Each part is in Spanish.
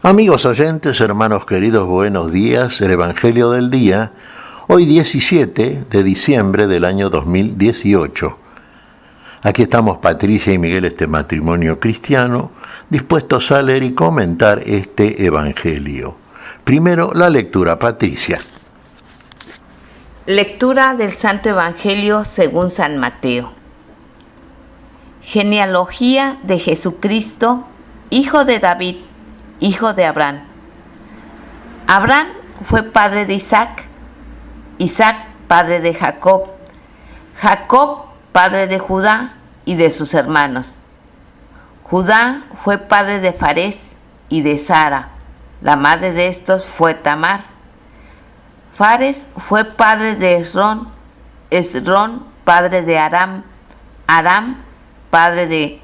Amigos oyentes, hermanos queridos, buenos días. El Evangelio del día, hoy 17 de diciembre del año 2018. Aquí estamos Patricia y Miguel, este matrimonio cristiano, dispuestos a leer y comentar este Evangelio. Primero, la lectura. Patricia. Lectura del Santo Evangelio según San Mateo. Genealogía de Jesucristo, hijo de David, hijo de Abraham. Abraham fue padre de Isaac, Isaac padre de Jacob, Jacob padre de Judá y de sus hermanos. Judá fue padre de Farés y de Sara, la madre de estos fue Tamar. Fares fue padre de Esrón, Esrón padre de Aram, Aram padre de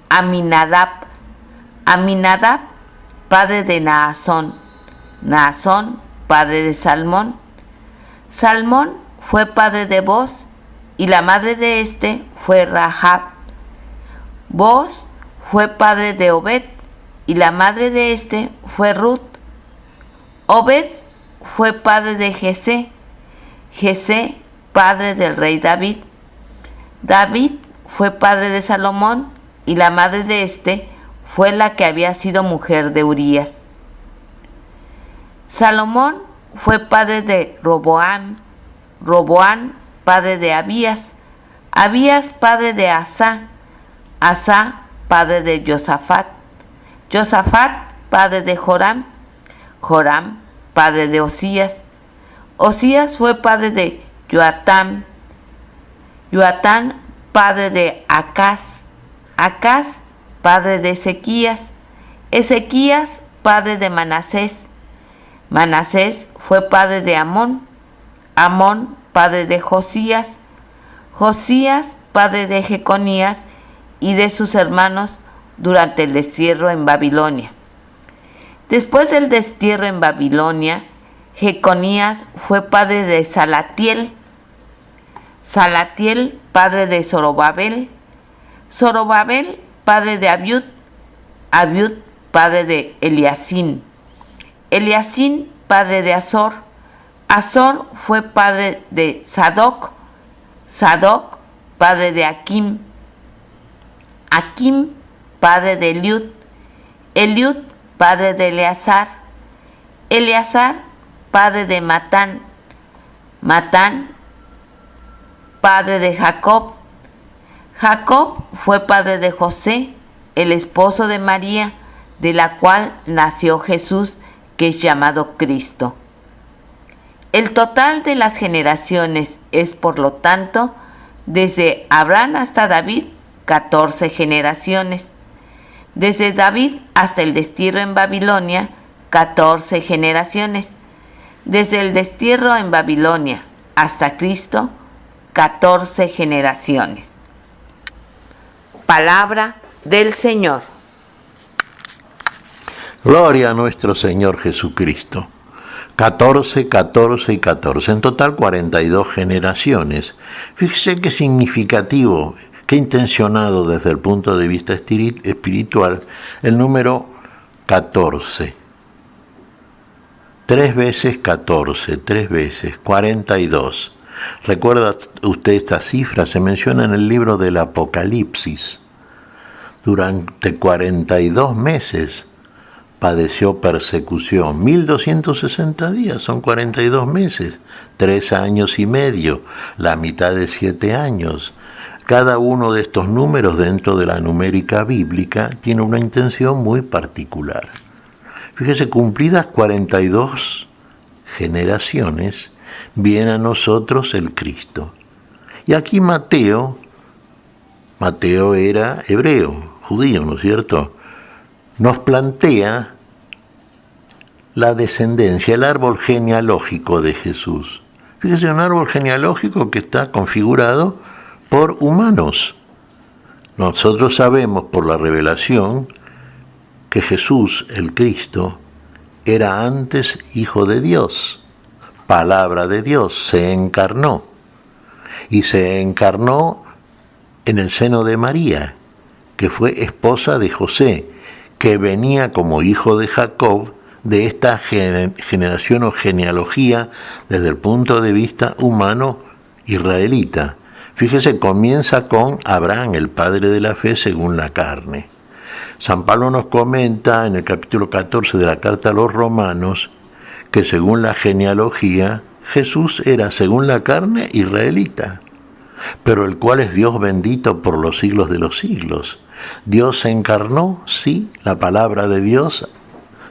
Aminadab, Aminadab padre de Naasón, Naasón padre de Salmón, Salmón fue padre de Boz, y la madre de este fue Rahab. Boz fue padre de Obed, y la madre de este fue Ruth. Obed fue padre de Jesé, Jesé padre del rey David. David fue padre de Salomón, y la madre de este fue la que había sido mujer de Urías. Salomón fue padre de Roboam, Roboam padre de Abías, Abías padre de Asá, Asá padre de Josafat, Josafat padre de Joram, Joram padre de Osías, Osías fue padre de Joatán, Joatán padre de Acaz, Acaz padre de Ezequías, Ezequías padre de Manasés, Manasés fue padre de Amón, Amón padre de Josías, Josías padre de Jeconías y de sus hermanos durante el destierro en Babilonia. Después del destierro en Babilonia, Jeconías fue padre de Salatiel, Salatiel padre de Zorobabel, Zorobabel padre de Abiud, Abiud padre de Eliacín, Eliacín padre de Azor, Azor fue padre de Sadoc, Sadoc padre de Aquim, Aquim padre de Eliud, Eliud padre de Eleazar, Eleazar padre de Matán, Matán padre de Jacob, Jacob fue padre de José, el esposo de María, de la cual nació Jesús, que es llamado Cristo. El total de las generaciones es, por lo tanto, desde Abraham hasta David, 14 generaciones. Desde David hasta el destierro en Babilonia, 14 generaciones. Desde el destierro en Babilonia hasta Cristo, 14 generaciones. Palabra del Señor. Gloria a nuestro Señor Jesucristo. 14, 14 y 14. En total 42 generaciones. Fíjese qué significativo, qué intencionado desde el punto de vista espiritual el número 14. 3 veces 14, 3 veces 42. ¿Recuerda usted esta cifra? Se menciona en el libro del Apocalipsis. Durante 42 meses padeció persecución. 1260 días, son 42 meses. 3 años y medio, la mitad de 7 años. Cada uno de estos números dentro de la numérica bíblica tiene una intención muy particular. Fíjese, cumplidas 42 generaciones, viene a nosotros el Cristo. Y aquí Mateo era hebreo, judío, ¿no es cierto? Nos plantea la descendencia, el árbol genealógico de Jesús. Fíjese, un árbol genealógico que está configurado por humanos. Nosotros sabemos por la revelación que Jesús, el Cristo, era antes Hijo de Dios, palabra de Dios, se encarnó. y se encarnó en el seno de María, que fue esposa de José, que venía como hijo de Jacob, de esta generación o genealogía desde el punto de vista humano israelita. Fíjese, comienza con Abraham, el padre de la fe según la carne. San Pablo nos comenta en el capítulo 14 de la carta a los Romanos que según la genealogía Jesús era según la carne israelita, pero el cual es Dios bendito por los siglos de los siglos. Dios se encarnó, sí, la palabra de Dios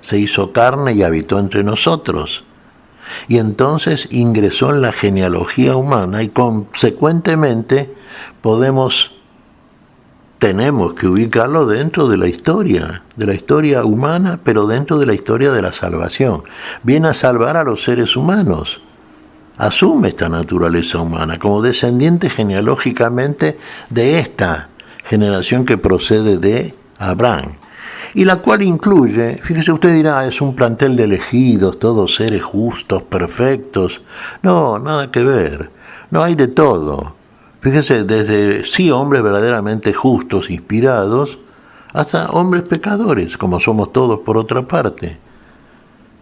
se hizo carne y habitó entre nosotros. Y entonces ingresó en la genealogía humana y consecuentemente tenemos que ubicarlo dentro de la historia humana, pero dentro de la historia de la salvación. Viene a salvar a los seres humanos. Asume esta naturaleza humana como descendiente genealógicamente de esta generación que procede de Abraham, y la cual incluye, fíjese, usted dirá, es un plantel de elegidos, todos seres justos, perfectos. No, nada que ver, no, hay de todo. Fíjese, desde sí hombres verdaderamente justos, inspirados, hasta hombres pecadores, como somos todos por otra parte.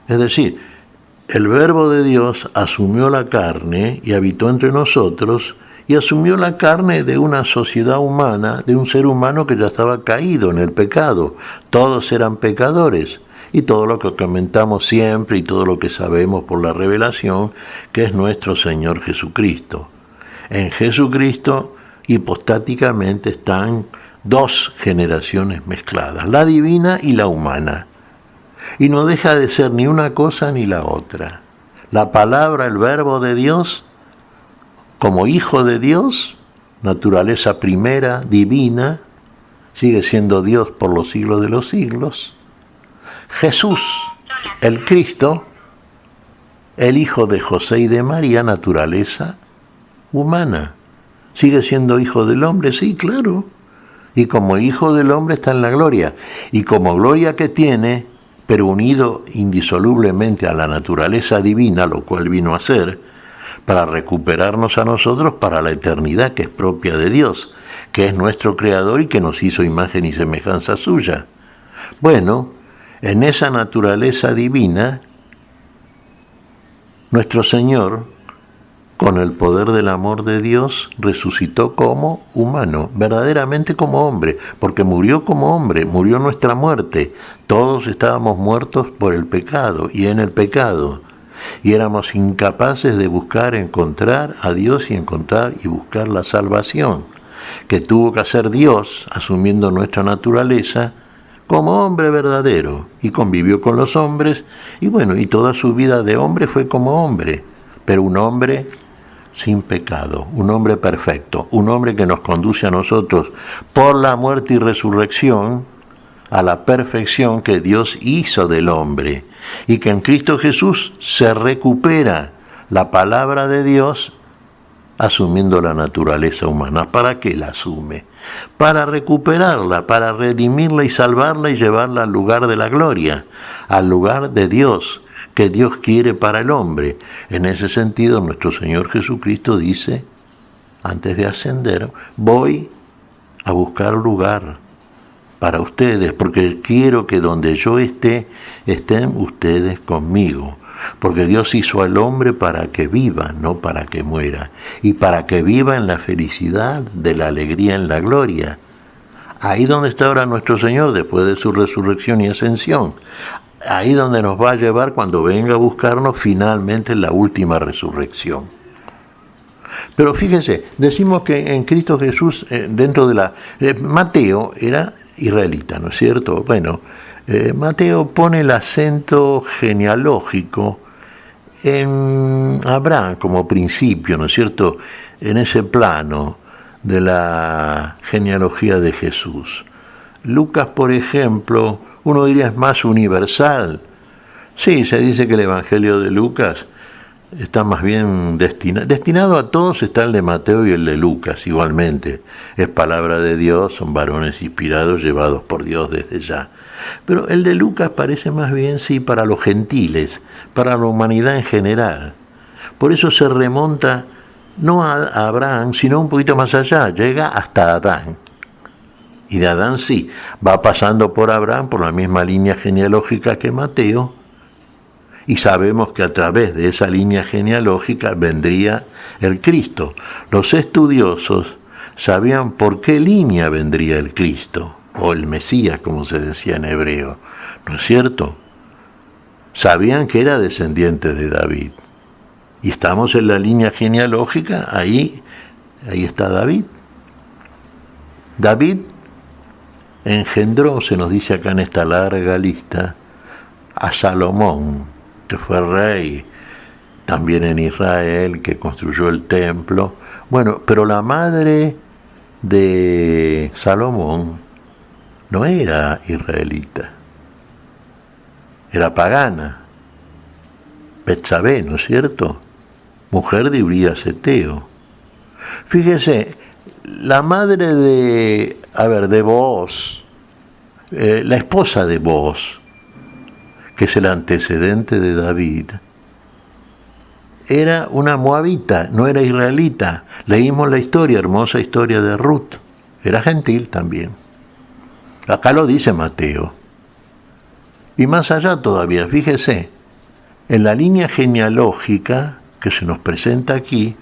Es decir, el Verbo de Dios asumió la carne y habitó entre nosotros, y asumió la carne de una sociedad humana, de un ser humano que ya estaba caído en el pecado. Todos eran pecadores, y todo lo que comentamos siempre y todo lo que sabemos por la revelación, que es nuestro Señor Jesucristo. En Jesucristo, hipostáticamente, están dos generaciones mezcladas, la divina y la humana. Y no deja de ser ni una cosa ni la otra. La palabra, el Verbo de Dios, como Hijo de Dios, naturaleza primera, divina, sigue siendo Dios por los siglos de los siglos. Jesús, el Cristo, el Hijo de José y de María, naturaleza humana. ¿Sigue siendo Hijo del Hombre? Sí, claro. Y como Hijo del Hombre está en la gloria. Y como gloria que tiene, pero unido indisolublemente a la naturaleza divina, lo cual vino a ser, para recuperarnos a nosotros para la eternidad que es propia de Dios, que es nuestro Creador y que nos hizo imagen y semejanza suya. Bueno, en esa naturaleza divina, nuestro Señor, con el poder del amor de Dios, resucitó como humano, verdaderamente como hombre, porque murió como hombre, murió nuestra muerte. Todos estábamos muertos por el pecado y en el pecado. Y éramos incapaces de encontrar a Dios y encontrar y buscar la salvación, que tuvo que hacer Dios, asumiendo nuestra naturaleza, como hombre verdadero, y convivió con los hombres, y bueno, y toda su vida de hombre fue como hombre, pero un hombre sin pecado, un hombre perfecto, un hombre que nos conduce a nosotros por la muerte y resurrección a la perfección que Dios hizo del hombre, y que en Cristo Jesús se recupera la palabra de Dios asumiendo la naturaleza humana. ¿Para qué la asume? Para recuperarla, para redimirla y salvarla y llevarla al lugar de la gloria, al lugar de Dios, que Dios quiere para el hombre. En ese sentido, nuestro Señor Jesucristo dice, antes de ascender, voy a buscar lugar para ustedes, porque quiero que donde yo esté, estén ustedes conmigo. Porque Dios hizo al hombre para que viva, no para que muera, y para que viva en la felicidad de la alegría en la gloria. Ahí donde está ahora nuestro Señor después de su resurrección y ascensión. Ahí donde nos va a llevar cuando venga a buscarnos finalmente en la última resurrección. Pero fíjense, decimos que en Cristo Jesús, dentro de la... Mateo era israelita, ¿no es cierto? Bueno, Mateo pone el acento genealógico en Abraham como principio, ¿no es cierto?, en ese plano de la genealogía de Jesús. Lucas, por ejemplo, uno diría es más universal. Sí, se dice que el Evangelio de Lucas está más bien destinado a todos, está el de Mateo y el de Lucas igualmente. Es palabra de Dios, son varones inspirados, llevados por Dios desde ya. Pero el de Lucas parece más bien, sí, para los gentiles, para la humanidad en general. Por eso se remonta no a Abraham, sino un poquito más allá, llega hasta Adán. Y de Adán sí, va pasando por Abraham, por la misma línea genealógica que Mateo, y sabemos que a través de esa línea genealógica vendría el Cristo. Los estudiosos sabían por qué línea vendría el Cristo, o el Mesías, como se decía en hebreo, ¿no es cierto? Sabían que era descendiente de David. Y estamos en la línea genealógica, ahí está David. David engendró, se nos dice acá en esta larga lista, a Salomón, que fue rey también en Israel, que construyó el templo. Bueno, pero la madre de Salomón no era israelita, era pagana, Betsabé, ¿no es cierto? Mujer de Urías Eteo. Fíjese, la madre de Booz, la esposa de Booz, que es el antecedente de David, era una moabita, no era israelita. Leímos la historia, hermosa historia de Ruth, era gentil también. Acá lo dice Mateo. Y más allá todavía, fíjese, en la línea genealógica que se nos presenta aquí,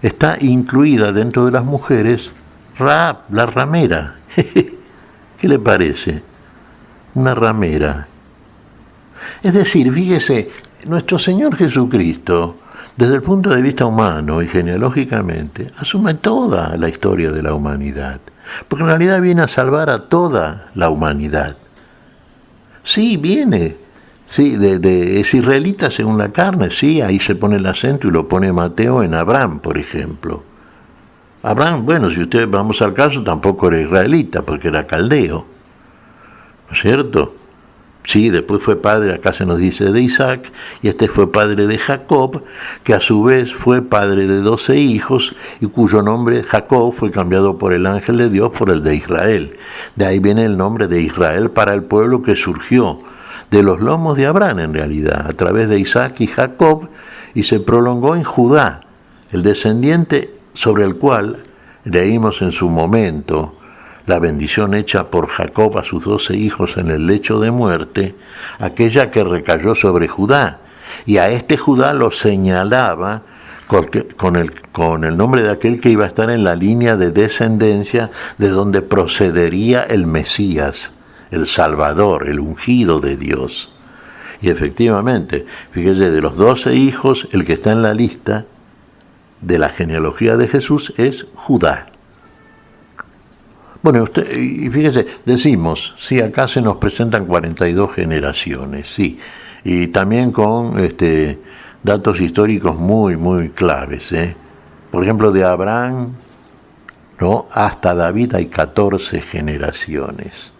está incluida dentro de las mujeres Rahab, la ramera. ¿Qué le parece? Una ramera. Es decir, fíjese, nuestro Señor Jesucristo, desde el punto de vista humano y genealógicamente, asume toda la historia de la humanidad, porque en realidad viene a salvar a toda la humanidad. Sí, viene, sí, es israelita según la carne, sí, ahí se pone el acento y lo pone Mateo en Abraham, por ejemplo. Abraham, bueno, si ustedes vamos al caso, tampoco era israelita, porque era caldeo, ¿no es cierto? Sí, después fue padre, acá se nos dice, de Isaac, y fue padre de Jacob, que a su vez fue padre de 12 hijos, y cuyo nombre Jacob fue cambiado por el ángel de Dios por el de Israel. De ahí viene el nombre de Israel para el pueblo que surgió de los lomos de Abraham en realidad, a través de Isaac y Jacob, y se prolongó en Judá, el descendiente sobre el cual leímos en su momento la bendición hecha por Jacob a sus 12 hijos en el lecho de muerte, aquella que recayó sobre Judá, y a este Judá lo señalaba con el nombre de aquel que iba a estar en la línea de descendencia de donde procedería el Mesías, el Salvador, el ungido de Dios. Y efectivamente, fíjese, de los 12 hijos, el que está en la lista de la genealogía de Jesús es Judá. Bueno, y fíjese, decimos, sí, acá se nos presentan 42 generaciones, sí, y también con datos históricos muy, muy claves. Por ejemplo, de Abraham, ¿no?, hasta David hay 14 generaciones.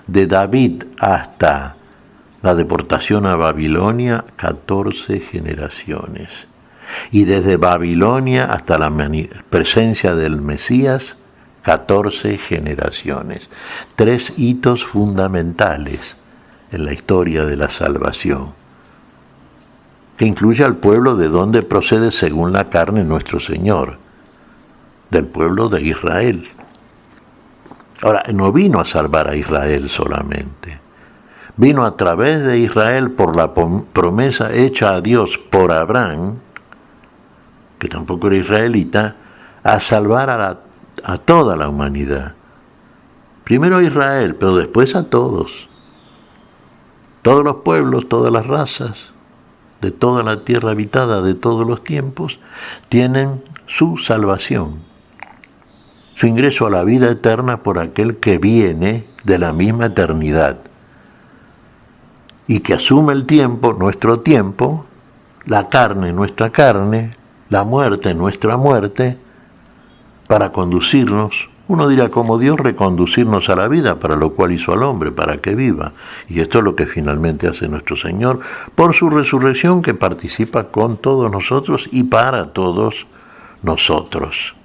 De David hasta la deportación a Babilonia, 14 generaciones. Y desde Babilonia hasta la presencia del Mesías, 14 generaciones. 3 hitos fundamentales en la historia de la salvación, que incluye al pueblo de donde procede según la carne nuestro Señor, del pueblo de Israel. Ahora, no vino a salvar a Israel solamente, vino a través de Israel por la promesa hecha a Dios por Abraham, que tampoco era israelita, a salvar a toda la humanidad. Primero a Israel, pero después a todos. Todos los pueblos, todas las razas, de toda la tierra habitada de todos los tiempos, tienen su salvación, su ingreso a la vida eterna por aquel que viene de la misma eternidad y que asume el tiempo, nuestro tiempo, la carne, nuestra carne, la muerte, nuestra muerte, para conducirnos, uno dirá como Dios, reconducirnos a la vida, para lo cual hizo al hombre, para que viva. Y esto es lo que finalmente hace nuestro Señor por su resurrección, que participa con todos nosotros y para todos nosotros.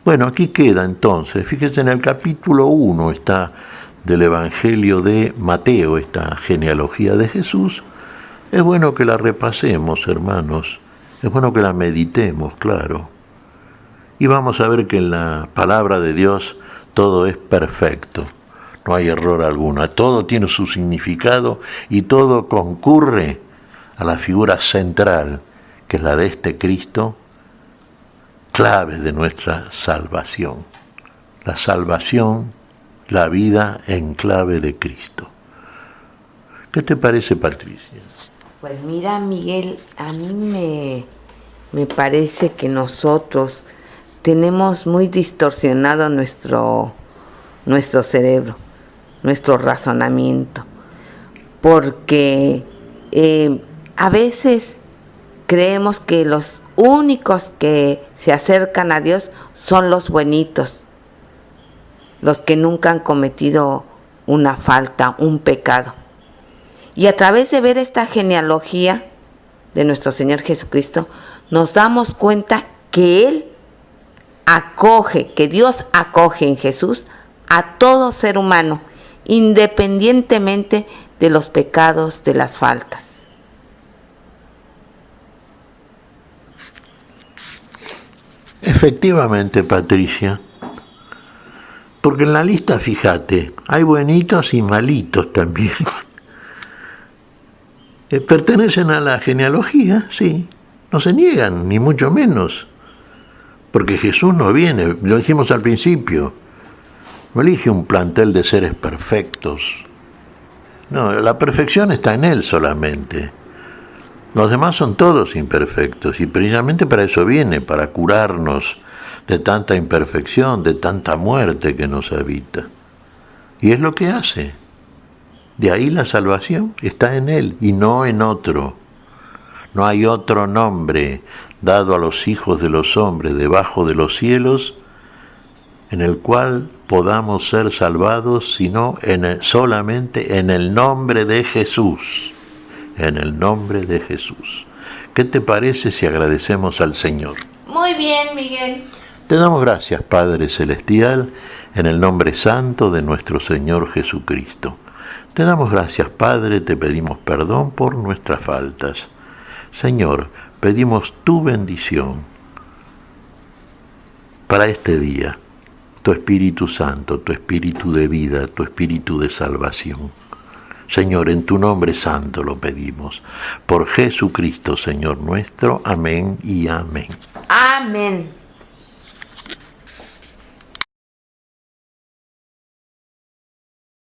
Bueno, aquí queda entonces, fíjense, en el capítulo 1 está del Evangelio de Mateo, esta genealogía de Jesús. Es bueno que la repasemos, hermanos, Es bueno que la meditemos, claro. Y vamos a ver que en la palabra de Dios todo es perfecto. No hay error alguno. Todo tiene su significado y todo concurre a la figura central, que es la de este Cristo, clave de nuestra salvación. La salvación, la vida en clave de Cristo. ¿Qué te parece, Patricia? Pues mira, Miguel, a mí me parece que nosotros tenemos muy distorsionado nuestro cerebro, nuestro razonamiento, porque a veces creemos que los únicos que se acercan a Dios son los buenitos, los que nunca han cometido una falta, un pecado. Y a través de ver esta genealogía de nuestro Señor Jesucristo, nos damos cuenta que Él que Dios acoge en Jesús a todo ser humano, independientemente de los pecados, de las faltas. Efectivamente, Patricia, porque en la lista, fíjate, hay buenitos y malitos también. Pertenecen a la genealogía, sí, no se niegan, ni mucho menos, porque Jesús no viene, lo dijimos al principio, no elige un plantel de seres perfectos, no, la perfección está en Él solamente, los demás son todos imperfectos, y precisamente para eso viene, para curarnos de tanta imperfección, de tanta muerte que nos habita, y es lo que hace. De ahí la salvación está en Él y no en otro. No hay otro nombre dado a los hijos de los hombres debajo de los cielos en el cual podamos ser salvados, sino solamente en el nombre de Jesús. En el nombre de Jesús. ¿Qué te parece si agradecemos al Señor? Muy bien, Miguel. Te damos gracias, Padre Celestial, en el nombre santo de nuestro Señor Jesucristo. Te damos gracias, Padre, te pedimos perdón por nuestras faltas. Señor, pedimos tu bendición para este día, tu Espíritu Santo, tu Espíritu de vida, tu Espíritu de salvación. Señor, en tu nombre santo lo pedimos. Por Jesucristo, Señor nuestro. Amén y amén. Amén.